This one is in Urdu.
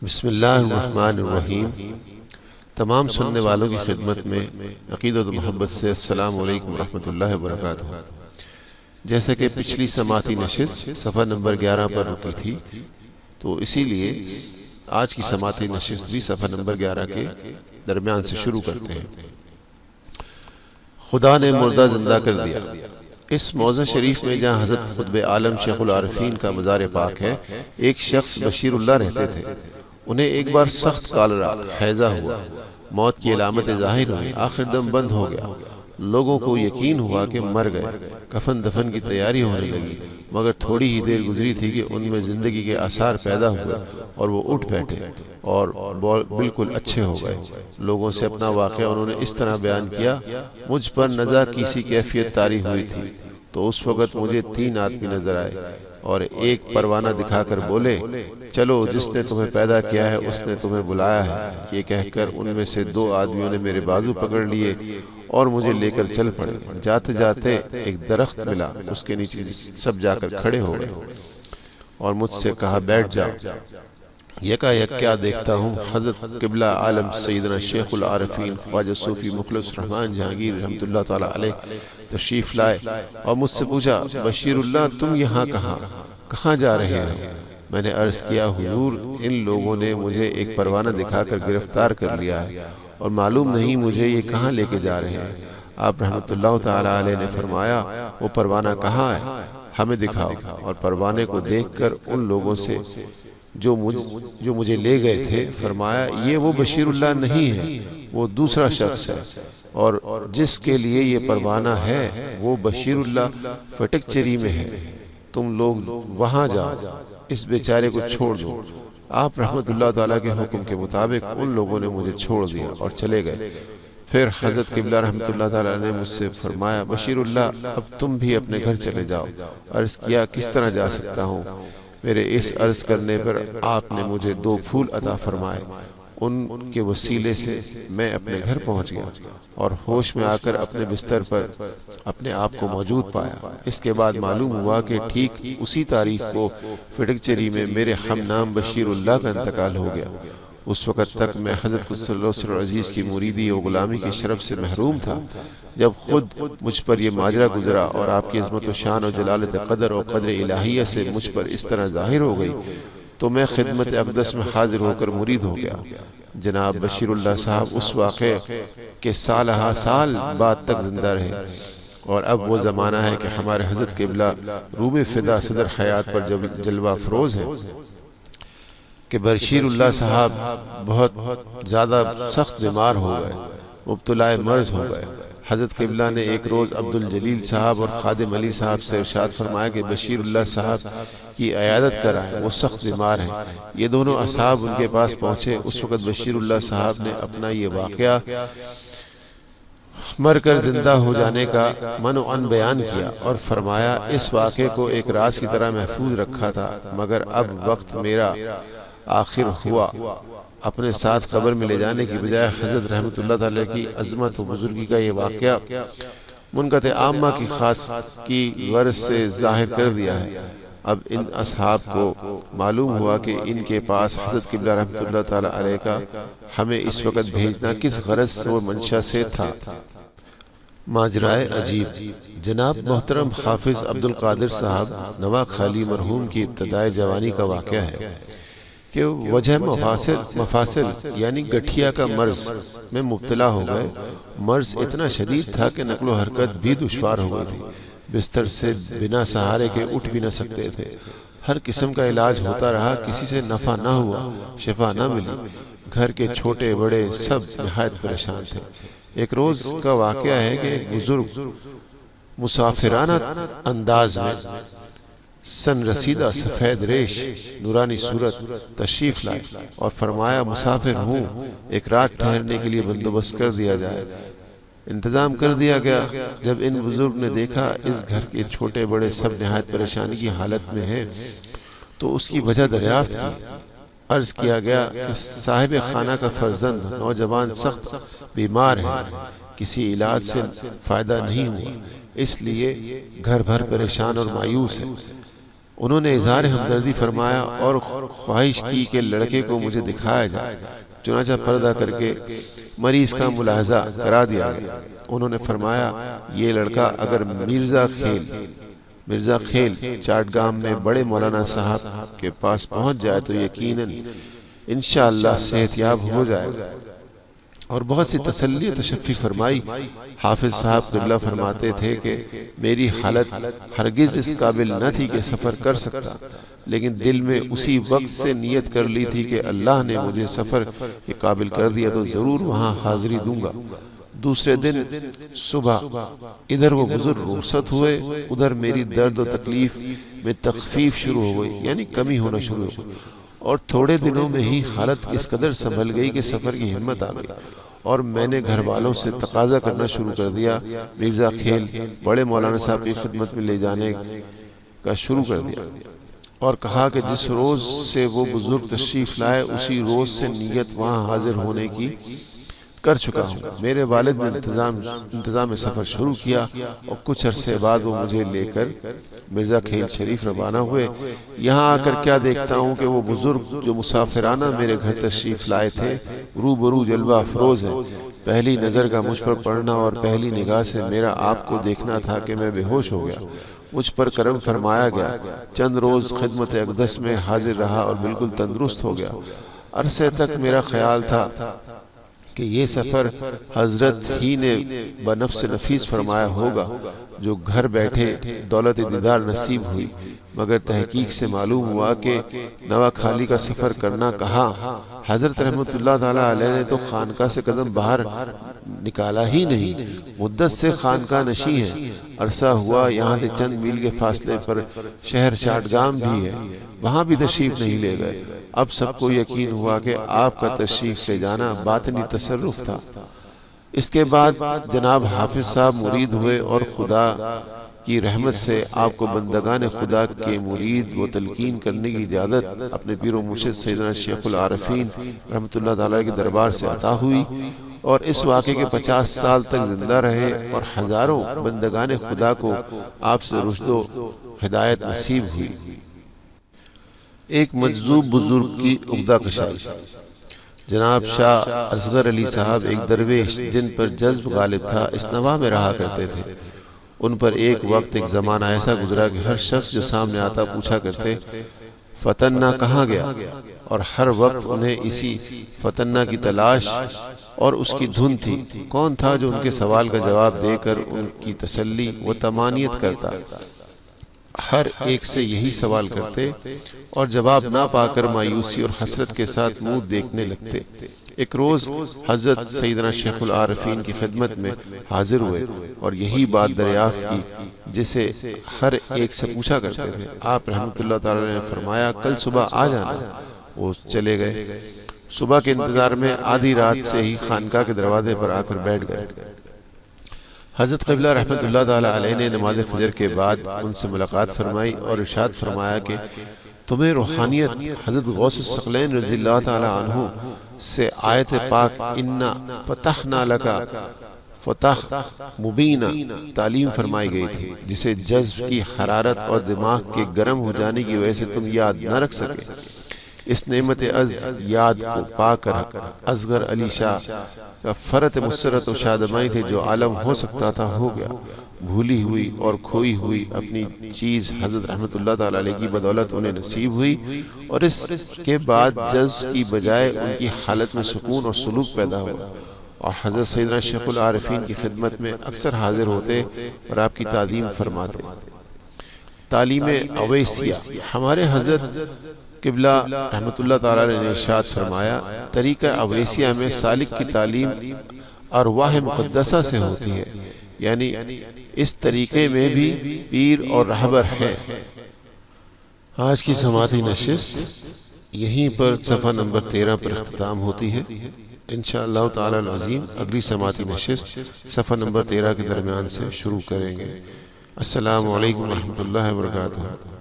بسم اللہ الرحمن الرحیم۔ تمام سننے والوں کی خدمت میں عقیدت و محبت سے السلام علیکم ورحمۃ اللہ وبرکاتہ۔ جیسا کہ پچھلی سماعتی نشست صفحہ نمبر 11 پر رکی تھی، تو اسی لیے آج کی سماعتی نشست بھی صفحہ نمبر 11 کے درمیان سے شروع کرتے ہیں۔ خدا نے مردہ زندہ کر دیا۔ اس موضع شریف میں جہاں حضرت قطب عالم شیخ العارفین کا مزار پاک ہے، ایک شخص بشیر اللہ رہتے تھے۔ انہیں ایک بار سخت کالرا ہیضہ ہوا، موت کی علامتیں ظاہر ہوئی، آخر دم بند ہو گیا۔ لوگوں کو یقین ہوا کہ مر گئے۔ کفن دفن کی تیاری ہونے لگی، مگر تھوڑی ہی دیر گزری تھی کہ ان میں زندگی کے آثار پیدا ہوئے اور وہ اٹھ بیٹھے اور بالکل اچھے ہو گئے۔ لوگوں سے اپنا واقعہ انہوں نے اس طرح بیان کیا: مجھ پر نزا کی سی کیفیت طاری ہوئی تھی، تو اس وقت مجھے 3 آدمی نظر آئے اور ایک پروانہ دکھا کر بولے، چلو، جس نے تمہیں پیدا کیا ہے اس نے تمہیں بلایا ہے۔ یہ کہہ کر ان میں سے 2 آدمیوں نے میرے بازو پکڑ لیے اور مجھے لے کر چل پڑے۔ جاتے جاتے ایک درخت ملا، اس کے نیچے سب جا کر کھڑے ہو گئے اور مجھ سے کہا، بیٹھ جاؤ۔ یکا یک کیا دیکھتا ہوں، حضرت قبلہ عالم سیدنا شیخ العارفین خواجہ صوفی مخلص رحمان جہانگیر رحمۃ اللہ تعالی علیہ تشریف لائے اور مجھ سے پوچھا، بشیر اللہ، تم یہاں کہاں جا رہے ہو؟ میں نے عرض کیا، حضور، ان لوگوں نے مجھے ایک پروانہ دکھا کر گرفتار کر لیا ہے اور معلوم نہیں مجھے یہ کہاں لے کے جا رہے ہیں۔ آپ رحمۃ اللہ تعالی علیہ نے فرمایا، وہ پروانہ کہاں ہے؟ ہمیں دکھاؤ۔ اور پروانے کو دیکھ کر ان لوگوں سے جو مجھے لے گئے تھے فرمایا، یہ وہ بشیر اللہ نہیں ہے، وہ دوسرا شخص ہے، اور جس کے لیے یہ پروانہ ہے وہ بشیر اللہ فٹک چری میں ہے۔ تم لوگ وہاں جاؤ، اس بیچارے کو چھوڑ دو۔ آپ رحمت اللہ تعالیٰ کے حکم کے مطابق ان لوگوں نے مجھے چھوڑ دیا اور چلے گئے۔ پھر حضرت قبلہ رحمت اللہ تعالیٰ نے مجھ سے فرمایا، بشیر اللہ، اب تم بھی اپنے گھر چلے جاؤ۔ عرض کیا، کس طرح جا سکتا ہوں؟ میرے اس عرض کرنے پر آپ نے مجھے 2 پھول عطا فرمائے۔ ان کے وسیلے سے میں اپنے گھر پہنچ گیا اور ہوش میں آ کر اپنے بستر پر اپنے آپ کو موجود پایا۔ اس کے بعد معلوم ہوا کہ ٹھیک اسی تاریخ کو فٹک چری میں میرے ہم نام بشیر اللہ کا انتقال ہو گیا۔ اس وقت تک میں حضرت قدس اللہ سر عزیز کی مریدی و غلامی کی شرف سے محروم تھا۔ جب خود مجھ پر یہ ماجرا گزرا اور آپ کی عظمت و شان و جلالت قدر و قدر الہیہ سے مجھ پر اس طرح ظاہر ہو گئی، تو میں خدمت اقدس میں حاضر ہو کر مرید ہو گیا۔ جناب بشیر اللہ صاحب اس واقعے کے سالہ سال بعد تک زندہ رہے، اور اب وہ زمانہ ہے کہ ہمارے حضرت قبلہ روم فدا صدر حیات پر جلوہ فروز ہے کہ بشیر اللہ صاحب بہت زیادہ سخت بیمار ہو گئے، مبتلا مرض ہو گئے۔ حضرت قبلہ نے ایک روز عبدالجلیل صاحب اور خادم علی صاحب سے ارشاد فرمایا کہ بشیر اللہ صاحب کی عیادت کرائیں، وہ سخت بیمار ہیں۔ یہ دونوں اصحاب ان کے پاس پہنچے۔ اس وقت بشیر اللہ صاحب نے اپنا یہ واقعہ مر کر زندہ ہو جانے کا من و عن بیان کیا اور فرمایا، اس واقعے کو ایک راز کی طرح محفوظ رکھا تھا، مگر اب وقت میرا آخر ہوا۔ اپنے ساتھ قبر میں لے جانے کی بجائے حضرت رحمت اللہ تعالیٰ کی عظمت و بزرگی کا یہ واقعہ منقطع عامہ کی خاص کی غرض سے ظاہر کر دیا ہے۔ اب ان اصحاب کو معلوم ہوا کہ ان کے پاس حضرت قبلہ رحمت اللہ تعالیٰ علیہ کا ہمیں اس وقت بھیجنا کس غرض و منشا سے تھا۔ ماجرائے عجیب۔ جناب محترم حافظ عبدالقادر صاحب نوا خالی مرحوم کی ابتدائے جوانی کا واقعہ ہے کہ وجہ مفاصل یعنی گٹھیا کا مرض میں مبتلا ہو گئے۔ مرض اتنا شدید تھا کہ نقل و حرکت بھی دشوار ہو گئی تھی۔ بستر سے بنا سہارے کے اٹھ بھی نہ سکتے تھے۔ ہر قسم کا علاج ہوتا رہا، کسی سے نفع نہ ہوا، شفا نہ ملی۔ گھر کے چھوٹے بڑے سب نہایت پریشان تھے۔ ایک روز کا واقعہ ہے کہ ایک بزرگ مسافرانہ انداز میں سن رسیدہ سفید ریش نورانی صورت تشریف لائے اور فرمایا، مسافر ہوں، ایک رات ٹھہرنے کے لیے بندوبست کر دیا جائے۔ انتظام کر دیا گیا۔ جب ان بزرگ نے دیکھا اس گھر کے چھوٹے بڑے سب نہایت پریشانی کی حالت میں ہیں، تو اس کی وجہ دریافت کی۔ عرض کیا گیا کہ صاحب خانہ کا فرزند نوجوان سخت بیمار ہے، کسی علاج سے فائدہ نہیں ہوا، اس لیے گھر بھر پریشان اور مایوس ہے۔ انہوں نے اظہار ہمدردی فرمایا اور خواہش کی کہ لڑکے کو مجھے دکھایا جائے، چنانچہ پردہ کر کے مریض کا ملاحظہ کرا دیا گیا۔ انہوں نے فرمایا یہ لڑکا اگر مرزا خیل چاٹگام میں بڑے مولانا صاحب کے پاس پہنچ جائے تو یقیناً انشاءاللہ صحت یاب ہو جائے گا، اور بہت سی تسلی و تشفی فرمائی۔ حافظ صاحب قبلہ فرماتے تھے کہ میری حالت ہرگز اس قابل نہ تھی کہ سفر کر سکتا، لیکن دل میں اسی وقت سے نیت کر لی تھی کہ اللہ نے مجھے سفر کے قابل کر دیا تو ضرور وہاں حاضری دوں گا۔ دوسرے دن صبح ادھر وہ بزرگ رخصت ہوئے، ادھر میری درد و تکلیف میں تخفیف شروع ہو گئی، یعنی کمی ہونا شروع ہو گئی، اور تھوڑے دنوں میں ہی حالت اس قدر سنبھل گئی کہ سفر کی ہمت آ گئی، اور میں نے گھر والوں سے تقاضا کرنا شروع کر دیا، مرزا خیل بڑے مولانا صاحب کی خدمت میں لے جانے کا شروع کر دیا، اور کہا کہ جس روز سے وہ بزرگ تشریف لائے اسی روز سے نیت وہاں حاضر ہونے کی کر چکا ہوں۔ میرے والد نے انتظام سفر شروع کیا، اور کچھ عرصے بعد وہ مجھے لے کر مرزا خیل شریف روانہ ہوئے۔ یہاں آ کر کیا دیکھتا ہوں کہ وہ بزرگ جو مسافرانہ میرے گھر تشریف لائے تھے روبرو جلوہ افروز ہیں۔ پہلی نظر کا مجھ پر پڑنا اور پہلی نگاہ سے میرا آپ کو دیکھنا تھا کہ میں بے ہوش ہو گیا۔ مجھ پر کرم فرمایا گیا، چند روز خدمت اقدس میں حاضر رہا اور بالکل تندرست ہو گیا۔ عرصے تک میرا خیال تھا کہ یہ سفر حضرت ہی نے بنفس نفیس فرمایا ہوگا، جو گھر بیٹھے دولت دیدار نصیب ہوئی، مگر تحقیق سے معلوم ہوا کہ نوا خالی کا سفر کرنا کہاں۔ حضرت رحمت اللہ تعالیٰ علیہ نے تو خانقاہ سے قدم باہر نکالا ہی نہیں، مدت سے خانقاہ نشیں ہیں۔ عرصہ ہوا یہاں سے چند میل کے فاصلے پر شہر چاٹگام بھی ہے، وہاں بھی تشریف نہیں لے گئے۔ اب سب کو یقین ہوا کہ آپ کا تشریف لے جانا باطنی تصرف تھا۔ اس کے بعد جناب حافظ صاحب مرید ہوئے، اور خدا کی رحمت سے آپ کو بندگان خدا کے مرید و تلقین کرنے کی اجازت اپنے پیر و مرشد سیدنا شیخ العارفین رحمۃ اللہ تعالیٰ کے دربار سے عطا ہوئی، اور اس واقعے کے 50 سال تک زندہ رہے، اور ہزاروں بندگان خدا کو آپ سے رشد و ہدایت نصیب ہوئی۔ ایک مجذوب بزرگ کی عقدہ کشائی۔ جناب شاہ اصغر علی صاحب ایک درویش جن پر جذب غالب تھا اس نواح میں رہا کرتے تھے۔ ان پر ایک وقت ایک زمانہ ایسا گزرا کہ ہر شخص جو سامنے آتا پوچھا کرتے فتنہ کہاں گیا، اور ہر وقت انہیں اسی فتنہ کی تلاش اور اس کی دھن تھی۔ کون تھا جو ان کے سوال کا جواب دے کر ان کی تسلی و طمانینت کرتا؟ ہر ایک سے یہی سوال کرتے، اور جواب نہ پا کر مایوسی اور حسرت کے ساتھ منہ دیکھنے لگتے۔ ایک روز حضرت سیدنا شیخ العارفین کی خدمت میں حاضر ہوئے اور یہی بات دریافت کی جسے ہر ایک سے پوچھا کرتے تھے۔ آپ رحمت اللہ تعالی نے فرمایا کل صبح آ جانا۔ وہ چلے گئے۔ صبح کے انتظار میں آدھی رات سے ہی خانقاہ کے دروازے پر آ کر بیٹھ گئے۔ حضرت قبلہ رحمت اللہ تعالی علیہ نے نماز فجر کے بعد ان سے ملاقات فرمائی اور ارشاد فرمایا کہ تمہیں روحانیت حضرت غوث الثقلین رضی اللہ تعالی عنہ سے آیت پاک انا فتحنا لکا فتح مبینہ تعلیم فرمائی گئی تھی، جسے جذب کی حرارت اور دماغ کے گرم ہو جانے کی وجہ سے تم یاد نہ رکھ سکے۔ اس نعمت از یاد کو پا کر اصغر علی شاہ کا فرت مسرت و شادمانی تھے، جو عالم ہو سکتا تھا ہو گیا۔ بھولی ہوئی اور کھوئی ہوئی اپنی چیز حضرت رحمت اللہ تعالی علیہ کی بدولت انہیں نصیب ہوئی، اور اس کے بعد جذب کی بجائے ان کی حالت میں سکون اور سلوک پیدا ہوا، اور حضرت سیدنا شیخ العارفین کی خدمت میں اکثر حاضر ہوتے اور آپ کی تعلیم فرماتے۔ تعلیم اویسیہ۔ ہمارے حضرت قبلہ رحمت اللہ تعالی نے ارشاد فرمایا طریقہ اویسیہ میں سالک کی تعلیم ارواح مقدسہ سے ہوتی ہے، یعنی اس طریقے میں بھی پیر اور رہبر ہے۔ آج کی سماعتی نشست یہیں پر صفحہ نمبر 13 پر اختتام ہوتی ہے۔ انشاءاللہ تعالی العظیم اگلی سماعتی نشست صفحہ نمبر 13 کے درمیان سے شروع کریں گے۔ السلام علیکم ورحمۃ اللہ وبرکاتہ۔